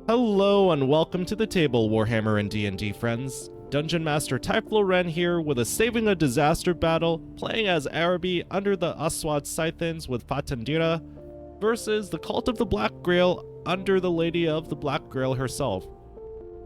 Hello and welcome to the table, Warhammer and D&D friends. Dungeon Master Typhlo Ren here with a Saving a Disaster battle, playing as Araby under the Aswad Scythans with Fatandira, versus the Cult of the Black Grail under the Lady of the Black Grail herself.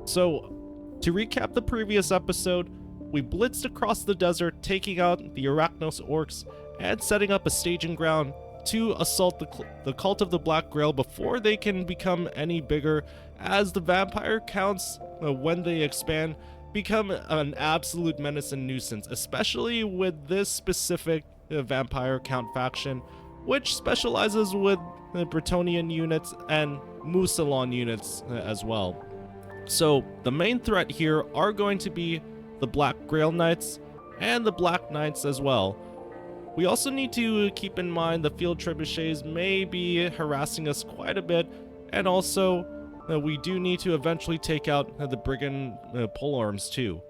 So, to recap the previous episode, we blitzed across the desert, taking out the Arachnos orcs and setting up a staging ground to assault the Cult of the Black Grail before they can become any bigger, as the vampire counts, when they expand, become an absolute menace and nuisance, especially with this specific vampire count faction, which specializes with Bretonnian units and Mousillon units as well. So the main threat here are going to be the Black Grail Knights and the Black Knights as well. We also need to keep in mind the field trebuchets may be harassing us quite a bit, and also we do need to eventually take out the brigand polearms too.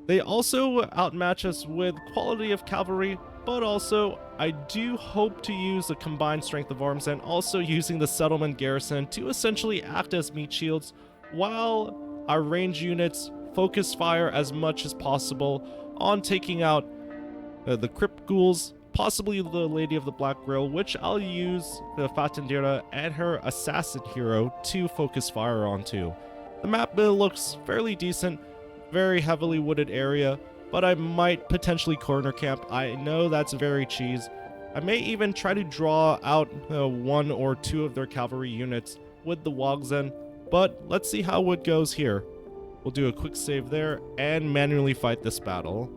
They also outmatch us with quality of cavalry, but also I do hope to use the combined strength of arms and also using the settlement garrison to essentially act as meat shields, while our range units focus fire as much as possible on taking out the crypt ghouls, possibly the Lady of the Black Grail, which I'll use Fatandira and her assassin hero to focus fire onto. The map looks fairly decent, very heavily wooded area, but I might potentially corner camp. I know that's very cheese. I may even try to draw out one or two of their cavalry units with the Wogzen, but let's see how it goes here. We'll do a quick save there and manually fight this battle.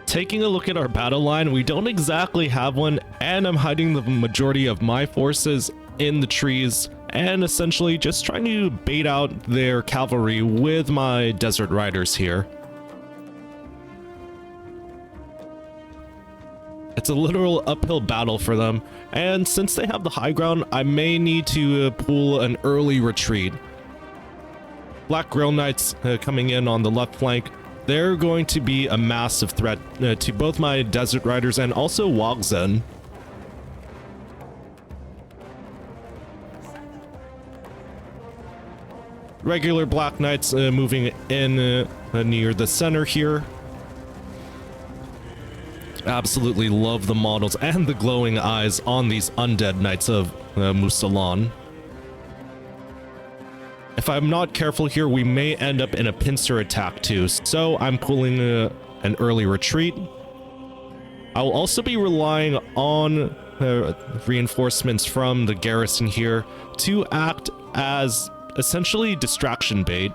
Taking a look at our battle line, we don't exactly have one, and I'm hiding the majority of my forces in the trees and essentially just trying to bait out their cavalry with my desert riders here. It's a literal uphill battle for them, and since they have the high ground, I may need to pull an early retreat. Black Grail Knights coming in on the left flank. They're going to be a massive threat to both my desert riders and also Wogzen. Regular Black Knights moving in near the center here. Absolutely love the models and the glowing eyes on these undead Knights of Mousillon. If I'm not careful here, we may end up in a pincer attack too, so I'm pulling an early retreat. I'll also be relying on reinforcements from the garrison here to act as essentially distraction bait.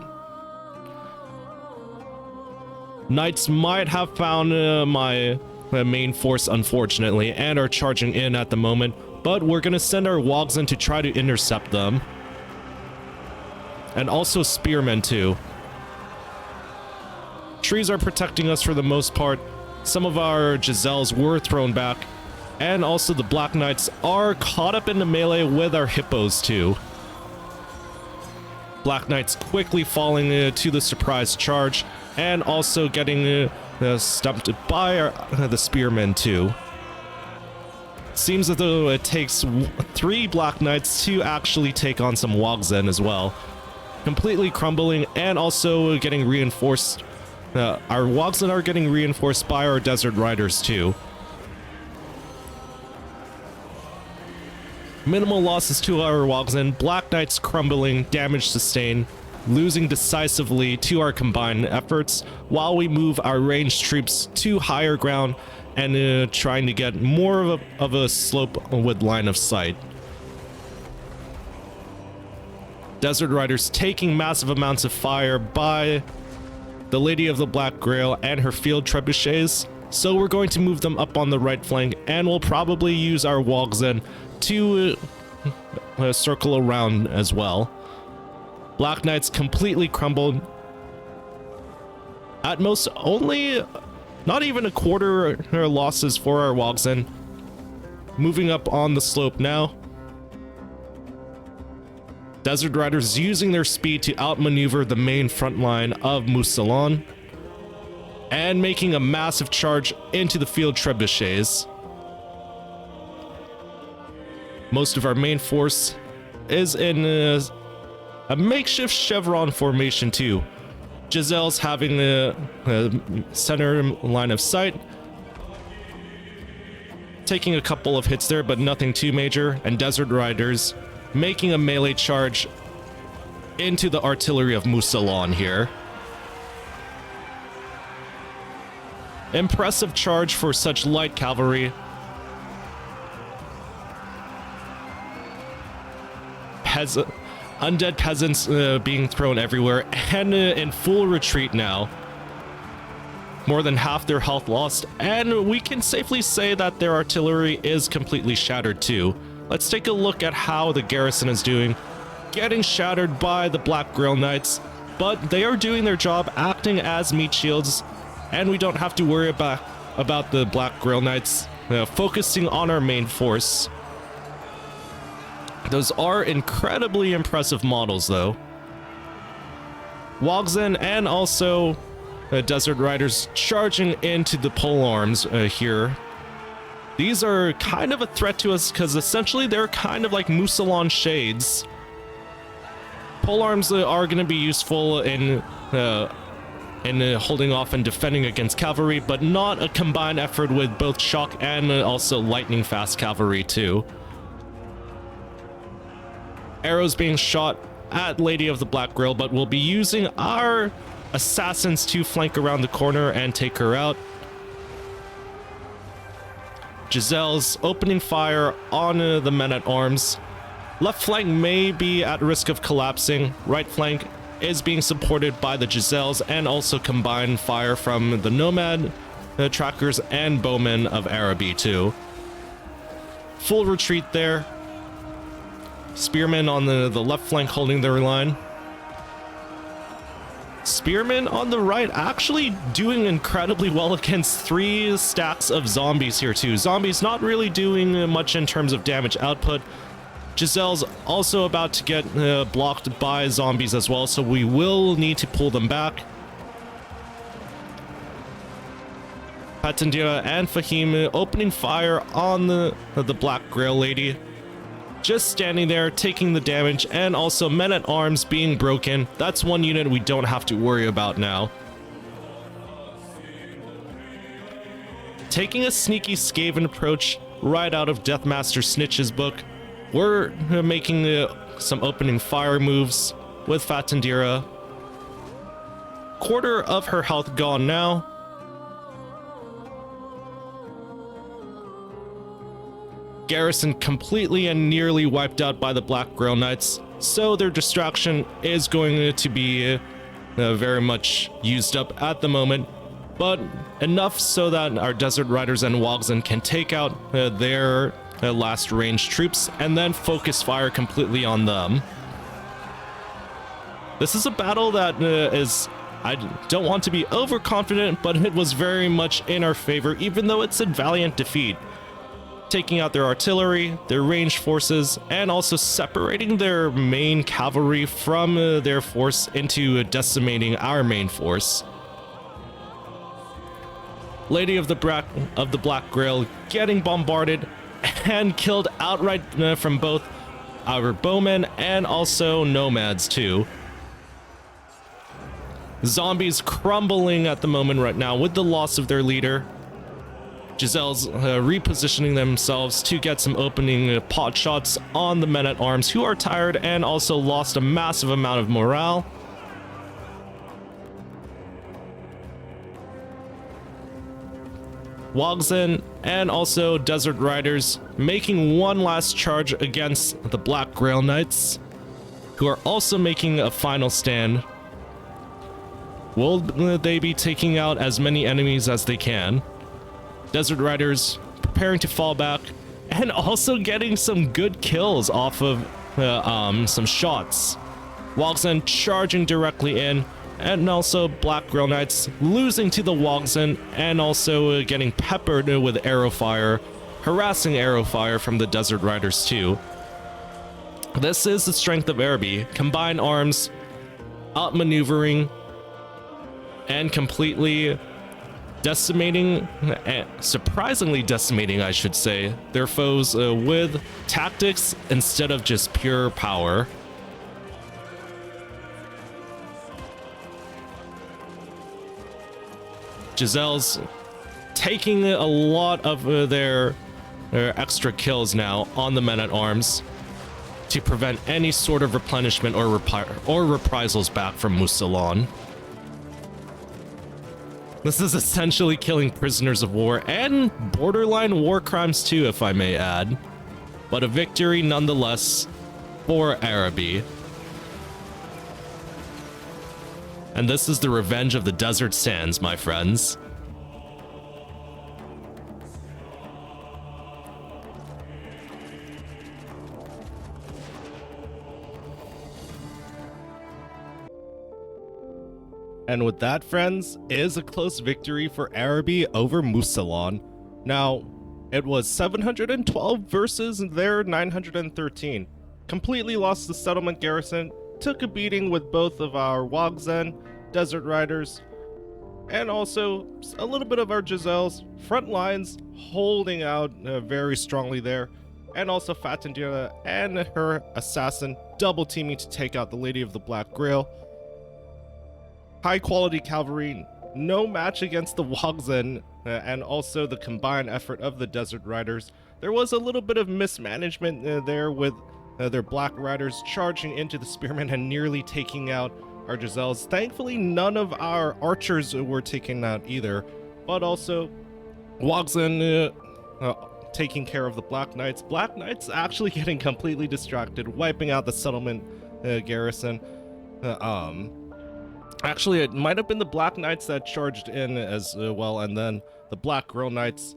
Knights might have found my main force, unfortunately, and are charging in at the moment, but we're gonna send our Wogzen to try to intercept them. And also spearmen too. Trees are protecting us for the most part. Some of our Giselles were thrown back, and also the Black Knights are caught up in the melee with our hippos too. Black Knights quickly falling to the surprise charge, and also getting stumped by the spearmen too. Seems as though it takes 3 Black Knights to actually take on some Wogzen as well. Completely crumbling and also getting reinforced. Our Wogzen are getting reinforced by our desert riders too. Minimal losses to our Wogzen. Black Knights crumbling, damage sustained, losing decisively to our combined efforts, while we move our ranged troops to higher ground and trying to get more of a slope with line of sight. Desert Riders taking massive amounts of fire by the Lady of the Black Grail and her field trebuchets, so we're going to move them up on the right flank, and we'll probably use our Wogzen to circle around as well. Black Knights completely crumbled. At most, only not even a quarter losses for our Wogzen. Moving up on the slope now. Desert Riders using their speed to outmaneuver the main front line of Mousillon and making a massive charge into the field trebuchets. Most of our main force is in a makeshift chevron formation too. Giselle's having a center line of sight, taking a couple of hits there, but nothing too major, and Desert Riders making a melee charge into the artillery of Mousillon here. Impressive charge for such light cavalry. Undead peasants being thrown everywhere and in full retreat now. More than half their health lost, and we can safely say that their artillery is completely shattered too. Let's take a look at how the garrison is doing. Getting shattered by the Black Grail Knights, but they are doing their job, acting as meat shields, and we don't have to worry about the Black Grail Knights focusing on our main force. Those are incredibly impressive models, though. Wogzen and also Desert Riders charging into the polearms here. These are kind of a threat to us because essentially they're kind of like Mousillon shades. Polearms are going to be useful in holding off and defending against cavalry, but not a combined effort with both shock and also lightning fast cavalry too. Arrows being shot at Lady of the Black Grail, but we'll be using our assassins to flank around the corner and take her out. Giselle's opening fire on the men-at-arms. Left flank may be at risk of collapsing. Right flank is being supported by the Giselles and also combined fire from the Nomad trackers and bowmen of Araby too. Full retreat there. Spearmen on the left flank holding their line. Spearmen on the right actually doing incredibly well against 3 stacks of zombies here too. Zombies not really doing much in terms of damage output. Giselle's also about to get blocked by zombies as well, so we will need to pull them back. Fatandira and Fahim opening fire on the Black Grail Lady. Just standing there, taking the damage, and also men-at-arms being broken. That's one unit we don't have to worry about now. Taking a sneaky Skaven approach right out of Deathmaster Snitch's book, we're making some opening fire moves with Fatandira. Quarter of her health gone now. Garrison completely and nearly wiped out by the Black Grail Knights, so their distraction is going to be very much used up at the moment, but enough so that our Desert Riders and Wogzen can take out their last ranged troops and then focus fire completely on them. This is a battle that I don't want to be overconfident, but it was very much in our favor, even though it's a valiant defeat. Taking out their artillery, their ranged forces, and also separating their main cavalry from their force into decimating our main force. Lady of the Black Grail getting bombarded and killed outright from both our bowmen and also nomads too. Zombies crumbling at the moment right now with the loss of their leader. Giselle's repositioning themselves to get some opening pot shots on the men-at-arms who are tired and also lost a massive amount of morale. Wogzen and also Desert Riders making one last charge against the Black Grail Knights, who are also making a final stand. Will they be taking out as many enemies as they can? Desert Riders preparing to fall back and also getting some good kills off of some shots. Wogzen charging directly in, and also Black Grail Knights losing to the Wogzen and also getting peppered with arrow fire, harassing arrow fire from the Desert Riders too. This is the strength of Araby. Combined arms, outmaneuvering, and completely decimating, surprisingly decimating, I should say, their foes with tactics instead of just pure power. Giselle's taking a lot of their extra kills now on the men-at-arms to prevent any sort of replenishment or reprisals back from Mousillon. This is essentially killing prisoners of war and borderline war crimes too, if I may add. But a victory nonetheless for Araby. And this is the revenge of the desert sands, my friends. And with that, friends, is a close victory for Araby over Mousillon. Now, it was 712 versus their 913. Completely lost the settlement garrison, took a beating with both of our Wogzen, Desert Riders, and also a little bit of our Giselle's front lines holding out very strongly there, and also Fatandira and her assassin double teaming to take out the Lady of the Black Grail. High quality cavalry, no match against the Wogzen, and also the combined effort of the Desert Riders. There was a little bit of mismanagement there with their Black Riders charging into the Spearmen and nearly taking out our Giselles. Thankfully, none of our archers were taken out either, but also Wogzen taking care of the Black Knights. Black Knights actually getting completely distracted, wiping out the settlement garrison. Actually, it might have been the Black Knights that charged in as well, and then the Black Grail Knights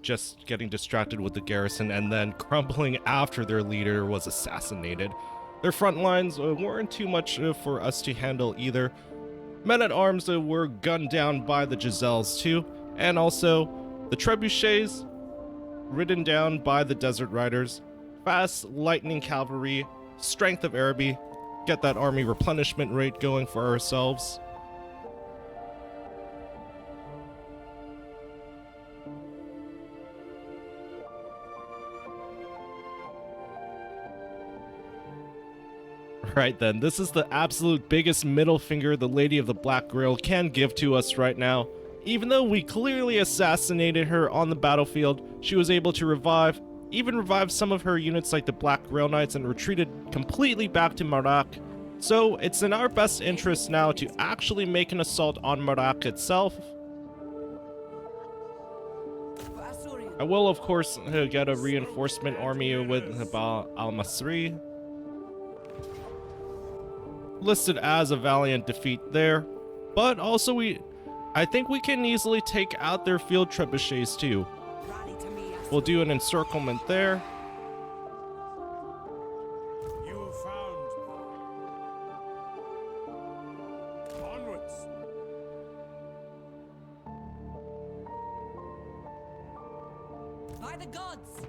just getting distracted with the garrison and then crumbling after their leader was assassinated. Their front lines weren't too much for us to handle either. Men-at-arms were gunned down by the Giselles too, and also the Trebuchets ridden down by the Desert Riders. Fast lightning cavalry, strength of Araby, get that army replenishment rate going for ourselves. Right then, this is the absolute biggest middle finger the Lady of the Black Grail can give to us right now. Even though we clearly assassinated her on the battlefield, she was able to even revive some of her units like the Black Grail Knights and retreated completely back to Marak. So it's in our best interest now to actually make an assault on Marak itself. I will of course get a reinforcement army with al-Masri. Listed as a valiant defeat there, but also I think we can easily take out their field trebuchets too. We'll do an encirclement there. You found onwards. By the gods.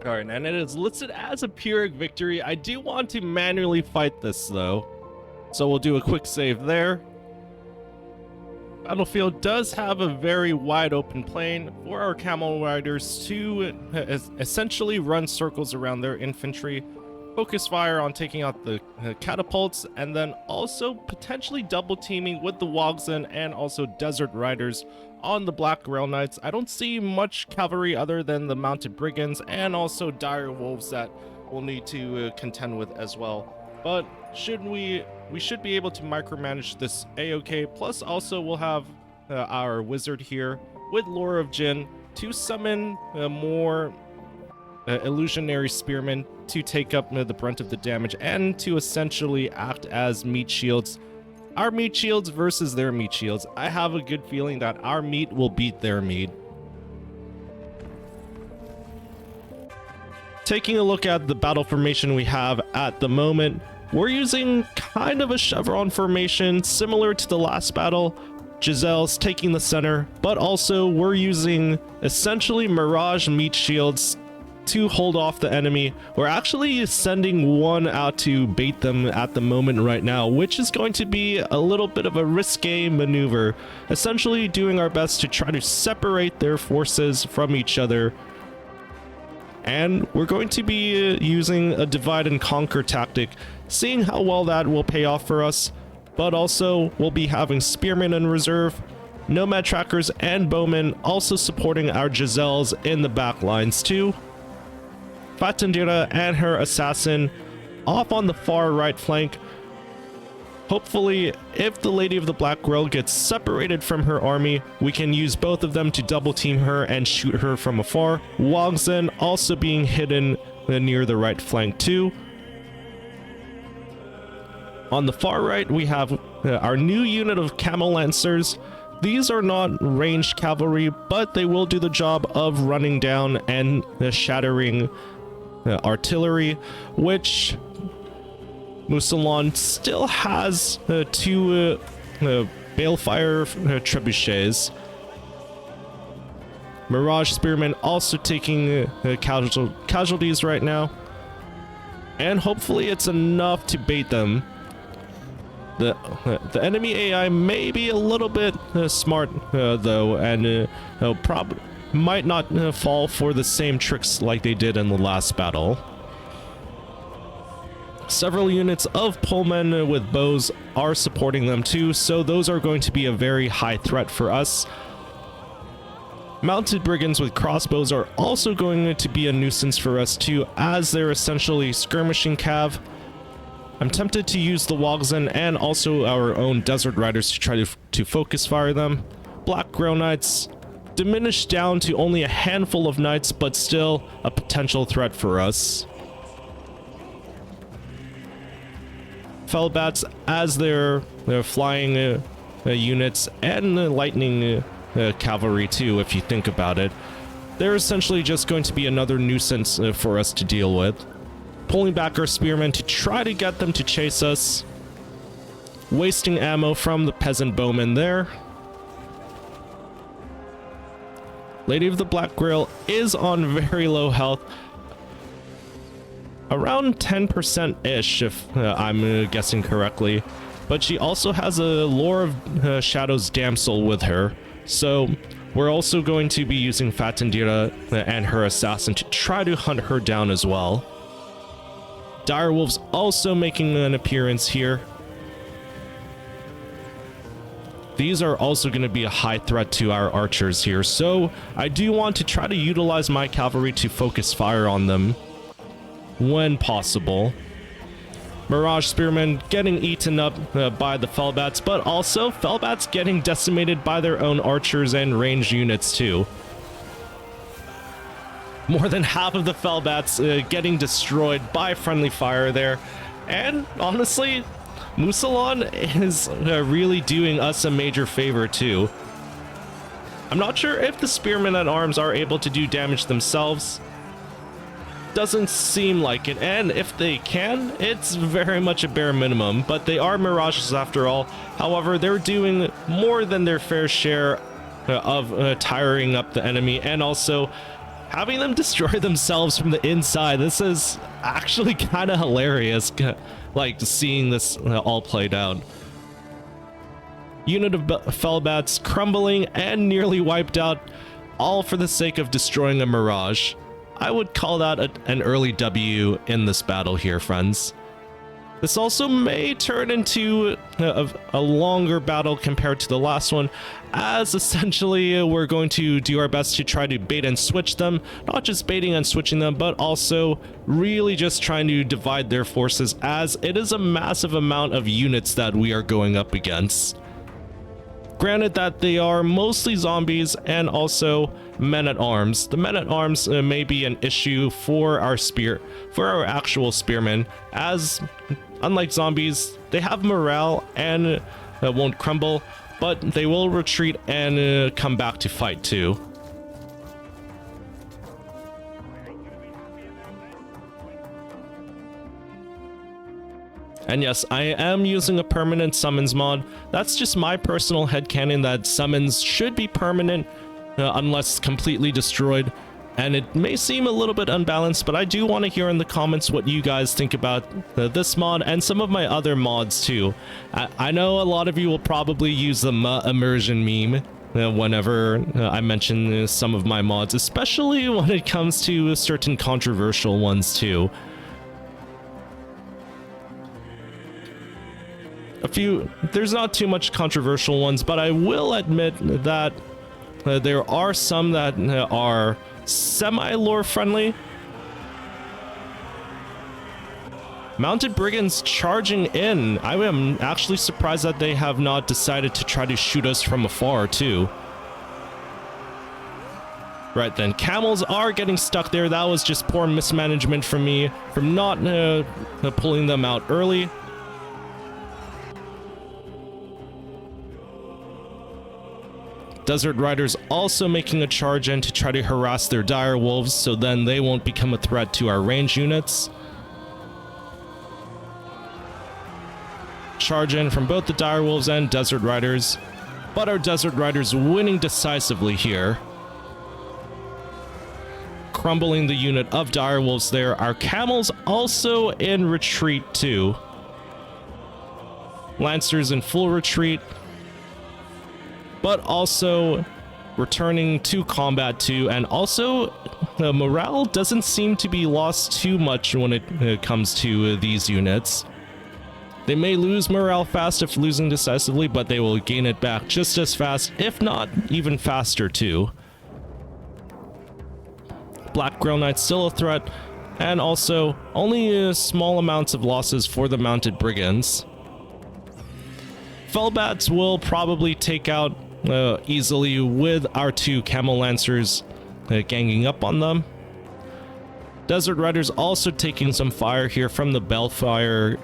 Alright, and it is listed as a Pyrrhic victory. I do want to manually fight this though, so we'll do a quick save there. Battlefield does have a very wide open plain for our camel riders to essentially run circles around their infantry, focus fire on taking out the catapults, and then also potentially double teaming with the Wogzen and also Desert Riders on the Black Grail Knights. I don't see much cavalry other than the mounted brigands and also dire wolves that we'll need to contend with as well. But we should be able to micromanage this a-okay. Plus also we'll have our wizard here with Lore of Jinn to summon more illusionary spearmen to take up the brunt of the damage and to essentially act as meat shields. Our meat shields versus their meat shields. I have a good feeling that our meat will beat their meat. Taking a look at the battle formation we have at the moment, we're using kind of a chevron formation similar to the last battle. Giselle's taking the center, but also we're using essentially Mirage meat shields to hold off the enemy. We're actually sending one out to bait them at the moment right now, which is going to be a little bit of a risque maneuver, essentially doing our best to try to separate their forces from each other. And we're going to be using a divide and conquer tactic, seeing how well that will pay off for us. But also, we'll be having spearmen in reserve, nomad trackers and bowmen also supporting our Giselles in the back lines too. Fatandira and her assassin off on the far right flank. Hopefully, if the Lady of the Black Grail gets separated from her army, we can use both of them to double team her and shoot her from afar. Wangzen also being hidden near the right flank too. On the far right, we have our new unit of Camel Lancers. These are not ranged cavalry, but they will do the job of running down and shattering artillery, which Mousillon still has two Balefire trebuchets. Mirage Spearmen also taking casualties right now. And hopefully it's enough to bait them. The enemy AI may be a little bit smart though, and probably might not fall for the same tricks like they did in the last battle. Several units of Pullmen with bows are supporting them too, so those are going to be a very high threat for us. Mounted brigands with crossbows are also going to be a nuisance for us too, as they're essentially skirmishing cav. I'm tempted to use the Wagzen and also our own Desert Riders to try to focus fire them. Black Grail Knights diminished down to only a handful of knights, but still a potential threat for us. Fellbats, as they're flying units and lightning cavalry too, if you think about it. They're essentially just going to be another nuisance for us to deal with. Pulling back our spearmen to try to get them to chase us. Wasting ammo from the peasant bowmen there. Lady of the Black Grail is on very low health. Around 10%-ish, if I'm guessing correctly. But she also has a Lore of Shadows Damsel with her. So we're also going to be using Fatandira and her assassin to try to hunt her down as well. Direwolves also making an appearance here. These are also going to be a high threat to our archers here, so I do want to try to utilize my cavalry to focus fire on them when possible. Mirage Spearmen getting eaten up by the Fellbats, but also Fellbats getting decimated by their own archers and ranged units too. More than half of the Fellbats getting destroyed by friendly fire there. And honestly, Mousillon is really doing us a major favor too. I'm not sure if the Spearmen at Arms are able to do damage themselves. Doesn't seem like it, and if they can, it's very much a bare minimum, but they are Mirages after all. However, they're doing more than their fair share of tiring up the enemy and also having them destroy themselves from the inside. This is actually kind of hilarious, like seeing this all played out. Unit of Fellbats crumbling and nearly wiped out, all for the sake of destroying a Mirage. I would call that an early W in this battle here, friends. This also may turn into a longer battle compared to the last one, as essentially we're going to do our best to try to bait and switch them. Not just baiting and switching them, but also really just trying to divide their forces, as it is a massive amount of units that we are going up against. Granted that they are mostly zombies and also men-at-arms. The men-at-arms may be an issue for our actual spearmen, as unlike zombies, they have morale and won't crumble, but they will retreat and come back to fight too. And yes, I am using a permanent summons mod. That's just my personal headcanon that summons should be permanent unless completely destroyed. And it may seem a little bit unbalanced, but I do want to hear in the comments what you guys think about this mod and some of my other mods too. I know a lot of you will probably use the immersion meme whenever I mention some of my mods, especially when it comes to certain controversial ones too. There's not too much controversial ones, but I will admit that there are some that are semi-lore friendly. Mounted brigands charging in. I am actually surprised that they have not decided to try to shoot us from afar too. Right then, camels are getting stuck there. That was just poor mismanagement from me from not pulling them out early. Desert Riders also making a charge in to try to harass their dire wolves, so then they won't become a threat to our range units. Charge in from both the dire wolves and Desert Riders, but our Desert Riders winning decisively here. Crumbling the unit of dire wolves there. Our camels also in retreat too. Lancers in full retreat, but also returning to combat too, and also morale doesn't seem to be lost too much when it comes to these units. They may lose morale fast if losing decisively, but they will gain it back just as fast, if not even faster too. Black Grail Knights still a threat, and also only small amounts of losses for the mounted brigands. Felbats will probably take out easily with our two camel lancers ganging up on them. Desert Riders also taking some fire here from the Bellfire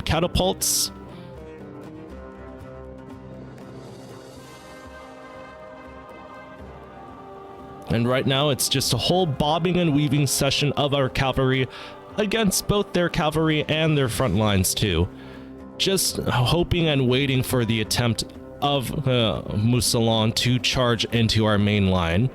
catapults. And right now it's just a whole bobbing and weaving session of our cavalry against both their cavalry and their front lines too. Just hoping and waiting for the attempt of Mousillon to charge into our main line.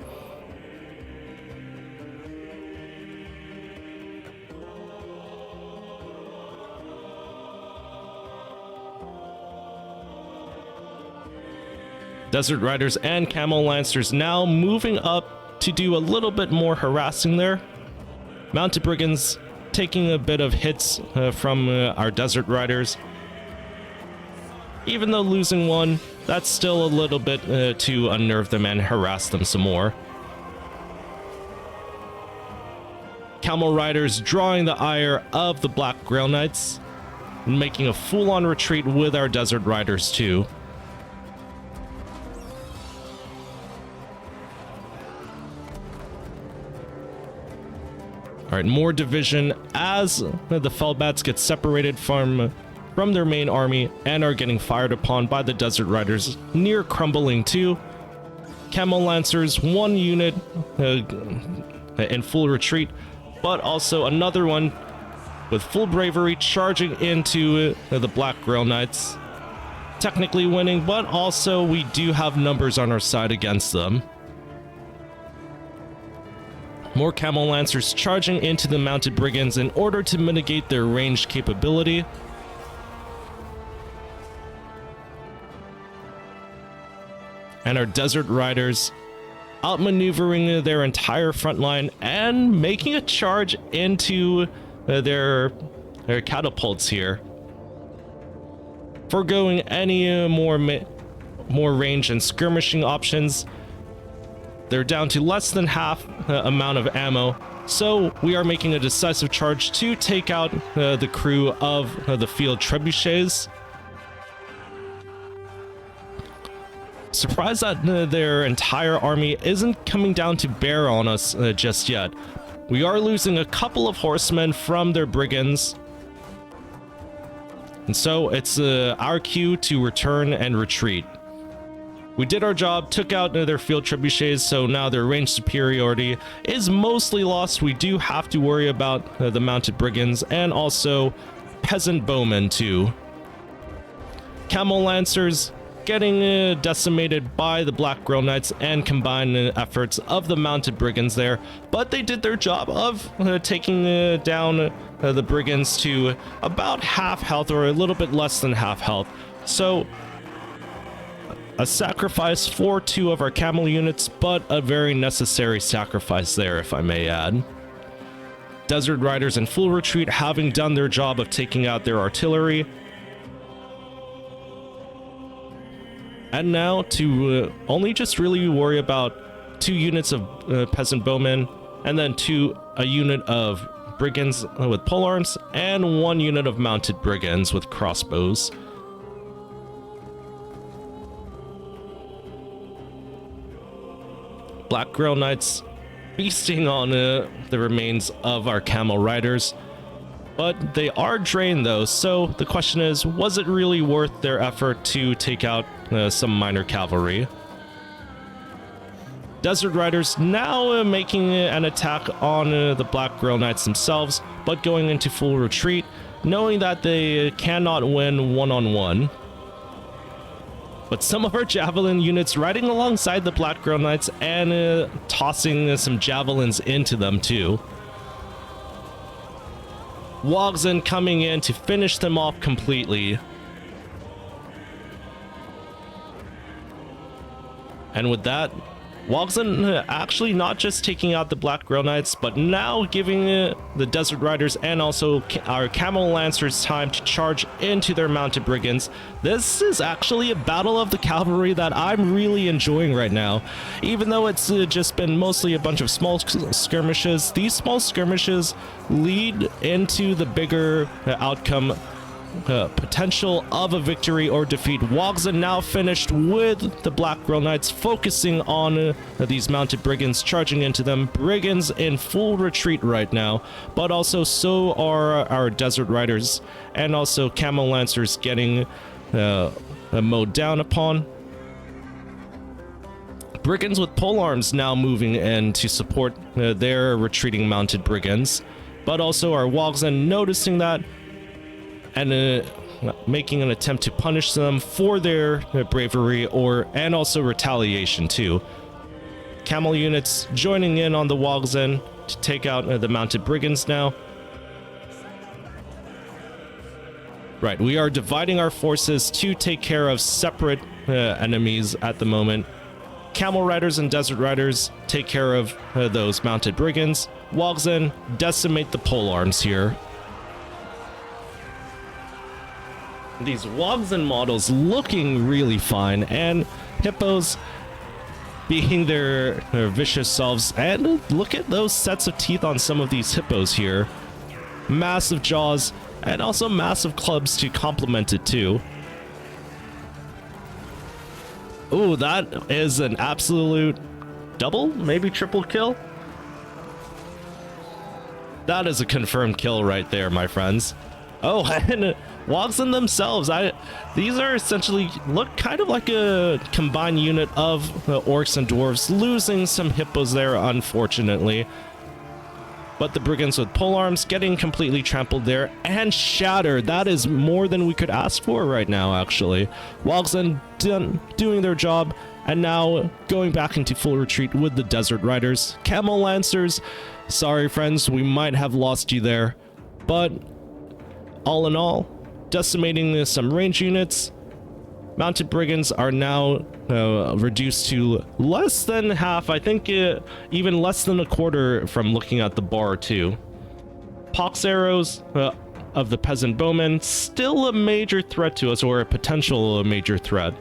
Desert Riders and Camel Lancers now moving up to do a little bit more harassing there. Mounted Brigands taking a bit of hits from our Desert Riders. Even though losing one, that's still a little bit to unnerve them and harass them some more. Camel Riders drawing the ire of the Black Grail Knights, and making a full-on retreat with our Desert Riders too. Alright, more division as the Felbats get separated from their main army and are getting fired upon by the Desert Riders, near crumbling too. Camel Lancers, one unit in full retreat, but also another one with full bravery charging into the Black Grail Knights. Technically winning, but also we do have numbers on our side against them. More Camel Lancers charging into the Mounted Brigands in order to mitigate their ranged capability. And our Desert Riders outmaneuvering their entire front line and making a charge into their catapults here. Forgoing any more range and skirmishing options. They're down to less than half amount of ammo, so we are making a decisive charge to take out the crew of the field trebuchets. Surprised that their entire army isn't coming down to bear on us just yet. We are losing a couple of horsemen from their brigands, and so it's our cue to return and retreat. We did our job, took out their field trebuchets, so now their range superiority is mostly lost. We do have to worry about the mounted brigands and also peasant bowmen too. Camel Lancers getting decimated by the Black Grail Knights and combined efforts of the mounted brigands there, but they did their job of taking down the brigands to about half health, or a little bit less than half health. So a sacrifice for 2 of our camel units, but a very necessary sacrifice there, if I may add. Desert Riders in full retreat, having done their job of taking out their artillery. And now to only just really worry about 2 units of peasant bowmen, and then a unit of brigands with polearms, and 1 unit of mounted brigands with crossbows. Black Grail Knights feasting on the remains of our camel riders, but they are drained though, so the question is, was it really worth their effort to take out some minor cavalry? Desert Riders now making an attack on the Black Grail Knights themselves, but going into full retreat, knowing that they cannot win one-on-one. But some of our javelin units riding alongside the Black Grail Knights and tossing some javelins into them too. Wogzen coming in to finish them off completely. And with that, Wogzen actually not just taking out the Black Grail Knights, but now giving the Desert Riders and also our Camel Lancers time to charge into their mounted brigands. This is actually a battle of the cavalry that I'm really enjoying right now. Even though it's just been mostly a bunch of small skirmishes, these small skirmishes lead into the bigger outcome potential of a victory or defeat. Wogzen now finished with the Black Grail Knights, focusing on these mounted brigands, charging into them. Brigands in full retreat right now, but also so are our Desert Riders and also Camel Lancers getting mowed down upon. Brigands with polearms now moving in to support their retreating mounted brigands, but also our Wogzen noticing that and making an attempt to punish them for their bravery and also retaliation too. Camel units joining in on the Wogzen to take out the mounted brigands now. Right, we are dividing our forces to take care of separate enemies at the moment. Camel Riders and Desert Riders take care of those mounted brigands. Wogzen decimate the polearms here. These Wogzen models looking really fine, and hippos being their vicious selves. And look at those sets of teeth on some of these hippos here. Massive jaws, and also massive clubs to complement it too. Ooh, that is an absolute double, maybe triple kill. That is a confirmed kill right there, my friends. Oh, and Wogzen themselves, these are essentially look kind of like a combined unit of orcs and dwarves, losing some hippos there, unfortunately. But the brigands with polearms getting completely trampled there and shattered. That is more than we could ask for right now, actually. Wogzen doing their job, and now going back into full retreat with the Desert Riders. Camel Lancers, sorry friends, we might have lost you there. But all in all, decimating some range units. Mounted brigands are now reduced to less than half, I think even less than a quarter from looking at the bar too. Pox arrows of the peasant bowmen, still a major threat to us, or a potential major threat.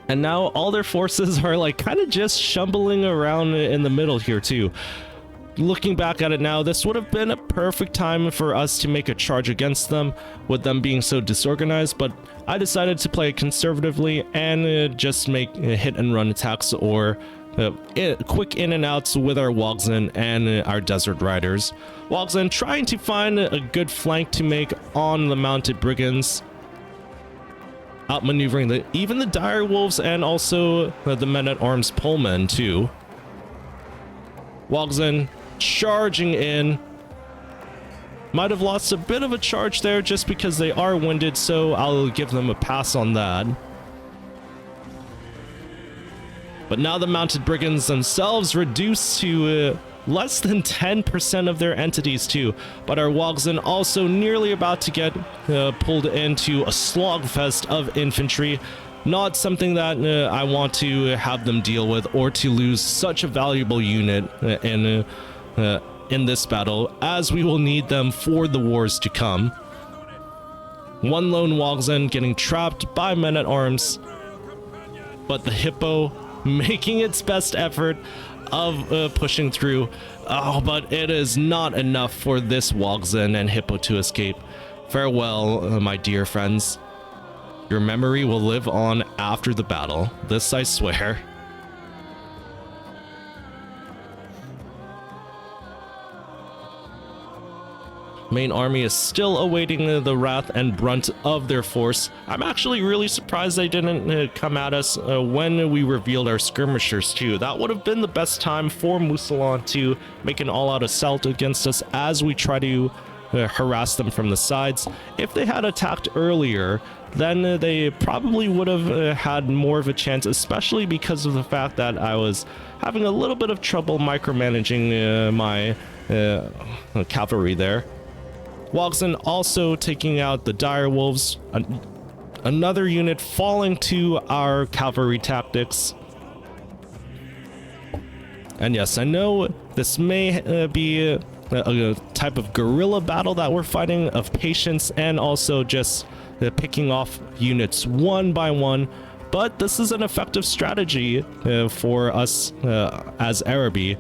And now all their forces are like kind of just shumbling around in the middle here too. Looking back at it now, this would have been a perfect time for us to make a charge against them, with them being so disorganized, but I decided to play conservatively and just make hit and run attacks or quick in and outs with our Wogzen and our Desert Riders. Wogzen trying to find a good flank to make on the mounted brigands, outmaneuvering even the dire wolves and also the men-at-arms polemen too. Wogzen charging in, Might have lost a bit of a charge there just because they are winded, so I'll give them a pass on that. But now the mounted brigands themselves reduced to less than 10% of their entities too. But our Wogzen also nearly about to get pulled into a slogfest of infantry. Not something that I want to have them deal with, or to lose such a valuable unit in this battle, as we will need them for the wars to come. One lone Wogzen getting trapped by men-at-arms, but the Hippo making its best effort of pushing through. Oh, but it is not enough for this Wogzen and Hippo to escape. Farewell, my dear friends. Your memory will live on after the battle. This I swear. Main army is still awaiting the wrath and brunt of their force. I'm actually really surprised they didn't come at us when we revealed our skirmishers too. That would have been the best time for Mousillon to make an all-out assault against us as we try to harass them from the sides. If they had attacked earlier, then they probably would have had more of a chance, especially because of the fact that I was having a little bit of trouble micromanaging my cavalry there. Wogzen also taking out the dire wolves, another unit falling to our cavalry tactics. And yes, I know this may be a type of guerrilla battle that we're fighting, of patience and also just picking off units one by one, but this is an effective strategy for us as Araby,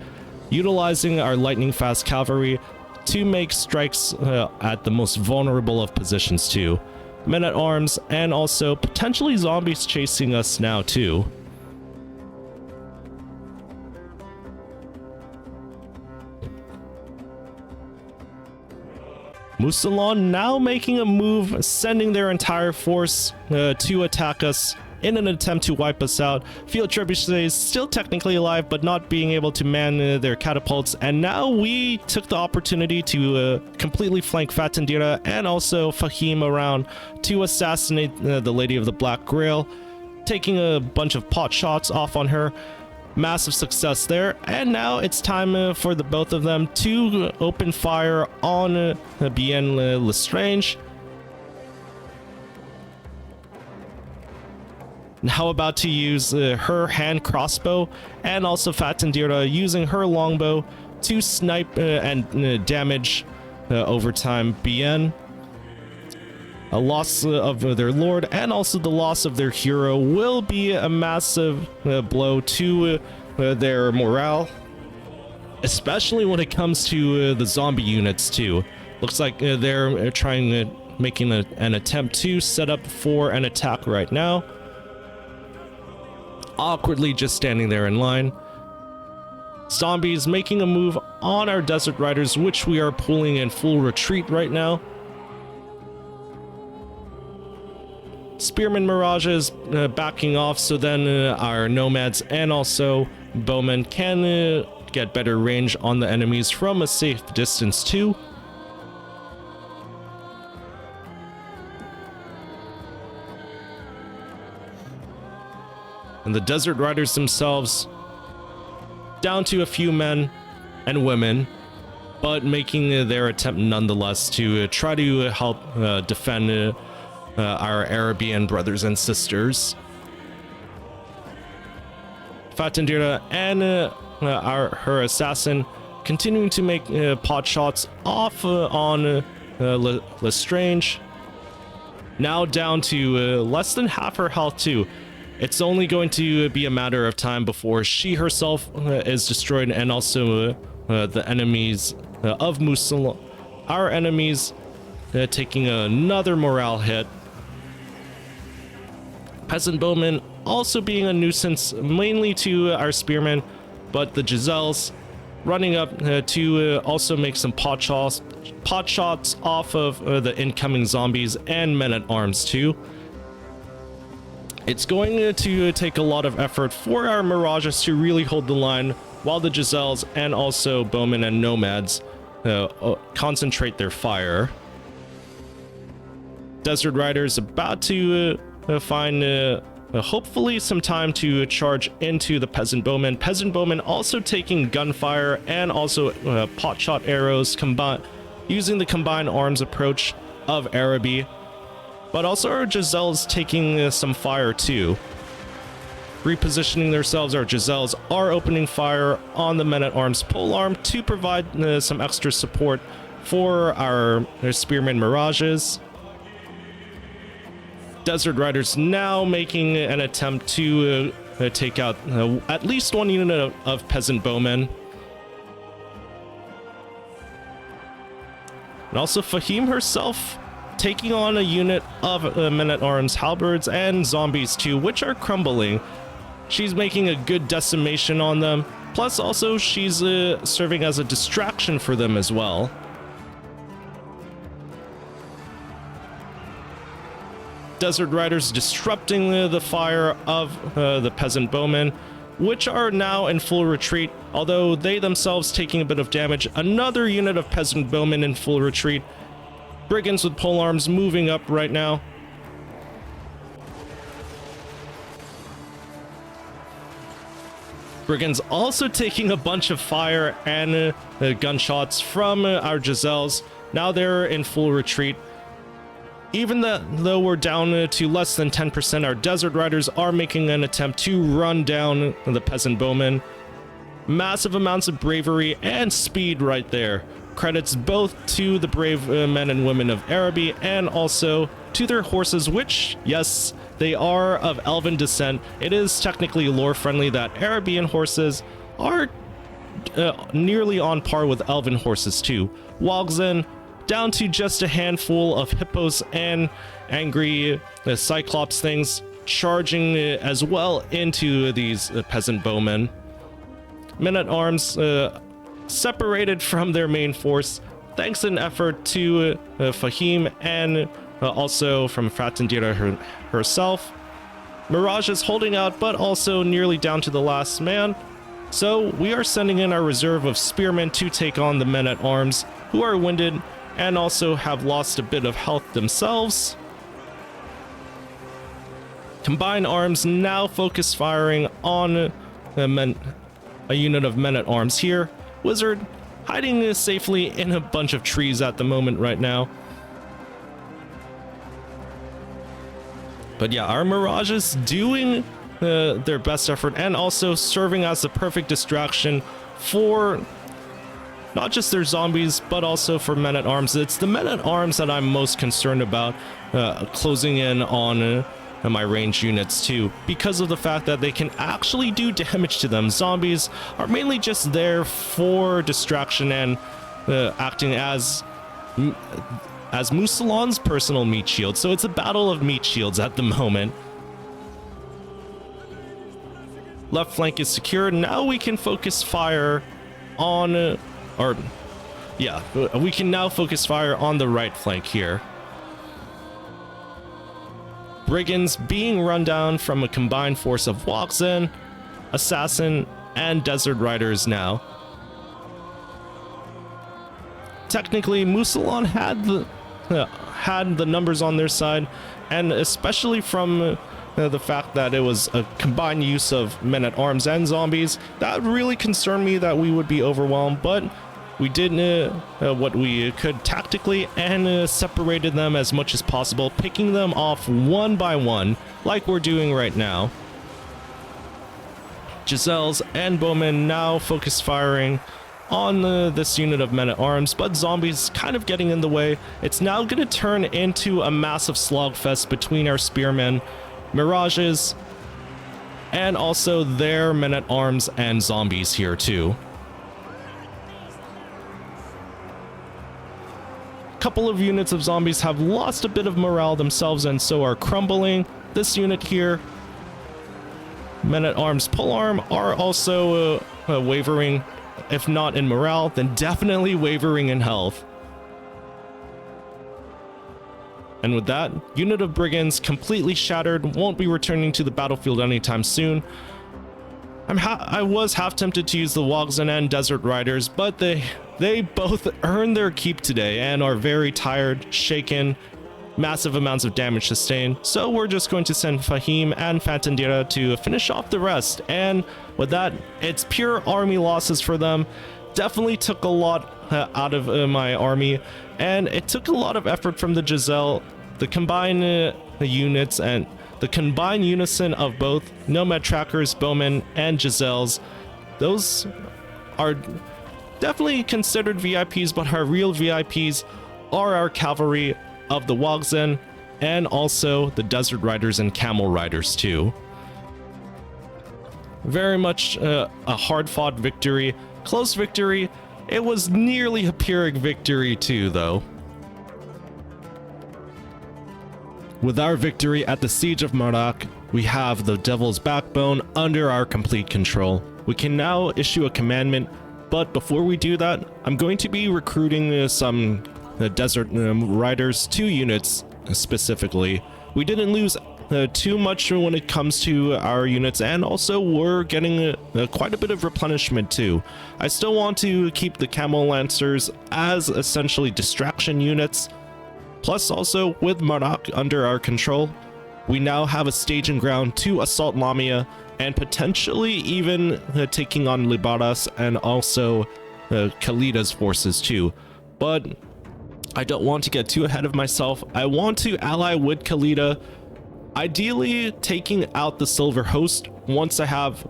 utilizing our lightning fast cavalry to make strikes at the most vulnerable of positions too. Men-at-arms and also potentially zombies chasing us now too. Mousillon now making a move, sending their entire force to attack us in an attempt to wipe us out. Field trebuchets still technically alive, but not being able to man their catapults. And now we took the opportunity to completely flank Fatandira and also Fahim around to assassinate the Lady of the Black Grail, taking a bunch of pot shots off on her. Massive success there, and now it's time for the both of them to open fire on Bien Lestrange. Now about to use her hand crossbow, and also Fatandira using her longbow to snipe and damage over time Bien. A loss of their lord and also the loss of their hero will be a massive blow to their morale, especially when it comes to the zombie units too. Looks like they're making an attempt to set up for an attack right now. Awkwardly just standing there in line. Zombies making a move on our desert riders, which we are pulling in full retreat right now. Spearman mirages backing off, so then our nomads and also bowmen can get better range on the enemies from a safe distance too. And the desert riders themselves down to a few men and women, but making their attempt nonetheless to try to help defend our Arabian brothers and sisters. Fatandira and her assassin continuing to make pot shots off on Lestrange. Now down to less than half her health too. It's only going to be a matter of time before she herself is destroyed, and also the enemies of Mousillon, our enemies, taking another morale hit. Peasant bowmen also being a nuisance, mainly to our spearmen, but the Giselles running up to also make some pot shots off of the incoming zombies and men-at-arms too. It's going to take a lot of effort for our Mirages to really hold the line, while the Giselles and also bowmen and nomads concentrate their fire. Desert Riders about to find hopefully some time to charge into the Peasant Bowmen. Peasant Bowmen also taking gunfire and also pot-shot arrows, using the combined arms approach of Araby. But also our Giselles taking some fire too. Repositioning themselves, our Giselles are opening fire on the men-at-arms polearm to provide some extra support for our spearmen mirages. Desert Riders now making an attempt to take out at least one unit of peasant bowmen. And also Fahim herself taking on a unit of men-at-arms halberds and zombies too, which are crumbling. She's making a good decimation on them. Plus also she's serving as a distraction for them as well. Desert Riders disrupting the fire of the peasant bowmen, which are now in full retreat, although they themselves taking a bit of damage. Another unit of peasant bowmen in full retreat. Brigands with polearms moving up right now. Brigands also taking a bunch of fire and gunshots from our Giselles. Now they're in full retreat. Even though we're down to less than 10%, our Desert Riders are making an attempt to run down the peasant bowmen. Massive amounts of bravery and speed right there. Credits both to the brave men and women of Araby and also to their horses, which, yes, they are of elven descent. It is technically lore friendly that Arabian horses are nearly on par with elven horses too. Wogzen down to just a handful of hippos and angry cyclops things charging as well into these peasant bowmen. Men-at-arms separated from their main force thanks in effort to Fahim and also from Fatandira herself. Mirage is holding out, but also nearly down to the last man. So we are sending in our reserve of spearmen to take on the men-at-arms, who are winded and also have lost a bit of health themselves. Combined arms now focus firing on a unit of men-at-arms here. Wizard hiding safely in a bunch of trees at the moment right now. But yeah, our Mirages doing their best effort and also serving as the perfect distraction for not just their zombies, but also for men-at-arms. It's the men-at-arms that I'm most concerned about closing in on my range units too, because of the fact that they can actually do damage to them. Zombies are mainly just there for distraction and acting as Mousillon's personal meat shield. So it's a battle of meat shields at the moment. Left flank is secure. Now we can focus fire on we can now focus fire on the right flank here. Brigands being run down from a combined force of Wogzen, Assassin, and Desert Riders now. Technically, Mousillon had the numbers on their side, and especially from the fact that it was a combined use of men-at-arms and zombies, that really concerned me that we would be overwhelmed, but we did what we could tactically and separated them as much as possible, picking them off one by one, like we're doing right now. Giselles and Bowman now focus firing on this unit of men-at-arms, but zombies kind of getting in the way. It's now going to turn into a massive slogfest between our spearmen, Mirages, and also their men-at-arms and zombies here too. Couple of units of zombies have lost a bit of morale themselves and so are crumbling. This unit here, men-at-arms polearm, are also wavering, if not in morale, then definitely wavering in health. And with that, unit of brigands completely shattered, won't be returning to the battlefield anytime soon. I was half tempted to use the Wogzen and Desert Riders, but they They both earned their keep today and are very tired, shaken, massive amounts of damage sustained. So we're just going to send Fahim and Fatandira to finish off the rest. And with that, it's pure army losses for them. Definitely took a lot out of my army, and it took a lot of effort from the Giselle. The combined units and the combined unison of both Nomad Trackers, Bowmen, and Giselles, those are definitely considered VIPs, but our real VIPs are our cavalry of the Wogzen and also the Desert Riders and Camel Riders too. Very much a hard-fought victory, close victory. It was nearly a Pyrrhic victory too, though. With our victory at the Siege of Mousillon, we have the Devil's Backbone under our complete control. We can now issue a commandment, but before we do that, I'm going to be recruiting some Desert Riders, 2 units specifically. We didn't lose too much when it comes to our units, and also we're getting quite a bit of replenishment too. I still want to keep the Camel Lancers as essentially distraction units. Plus, also with Marak under our control, we now have a staging ground to assault Lamia and potentially even taking on Libaras and also Khalida's forces too. But I don't want to get too ahead of myself. I want to ally with Khalida, ideally taking out the Silver Host once I have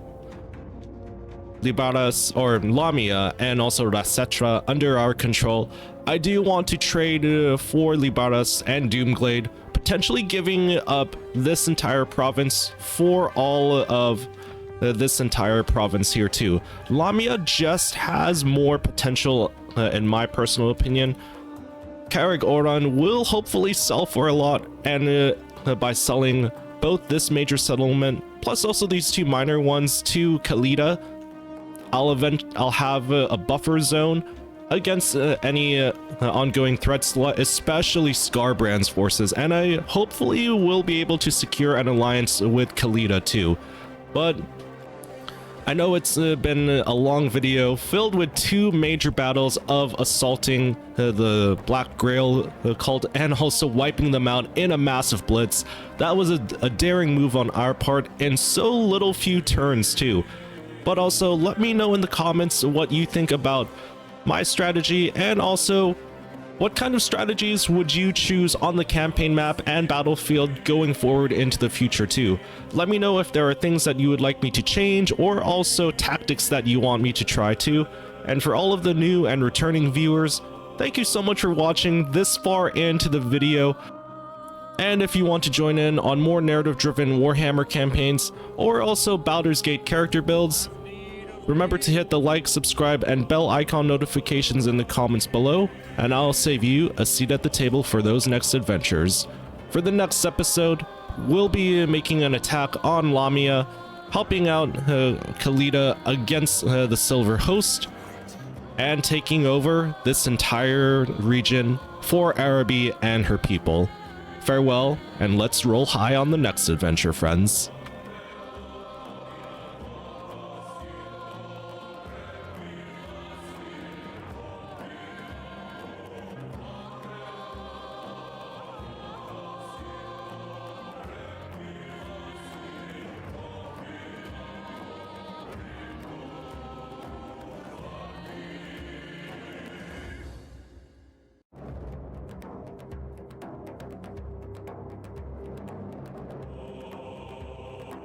Libaras or Lamia and also Rasetra under our control. I do want to trade for Libaras and Doomglade, potentially giving up this entire province for all of this entire province here too. Lamia just has more potential in my personal opinion. Carreg Oran will hopefully sell for a lot, and by selling both this major settlement plus also these 2 minor ones to Khalida, I'll have a buffer zone against any ongoing threats, especially Scarbrand's forces, and I hopefully will be able to secure an alliance with Khalida too. But I know it's been a long video filled with 2 major battles of assaulting the Black Grail cult and also wiping them out in a massive blitz. That was a daring move on our part in so little few turns too. But also let me know in the comments what you think about my strategy, and also what kind of strategies would you choose on the campaign map and battlefield going forward into the future too. Let me know if there are things that you would like me to change, or also tactics that you want me to try too. And for all of the new and returning viewers, thank you so much for watching this far into the video. And if you want to join in on more narrative-driven Warhammer campaigns, or also Baldurs Gate character builds, remember to hit the like, subscribe, and bell icon notifications in the comments below, and I'll save you a seat at the table for those next adventures. For the next episode, we'll be making an attack on Lamia, helping out Khalida against the Silver Host, and taking over this entire region for Araby and her people. Farewell, and let's roll high on the next adventure, friends.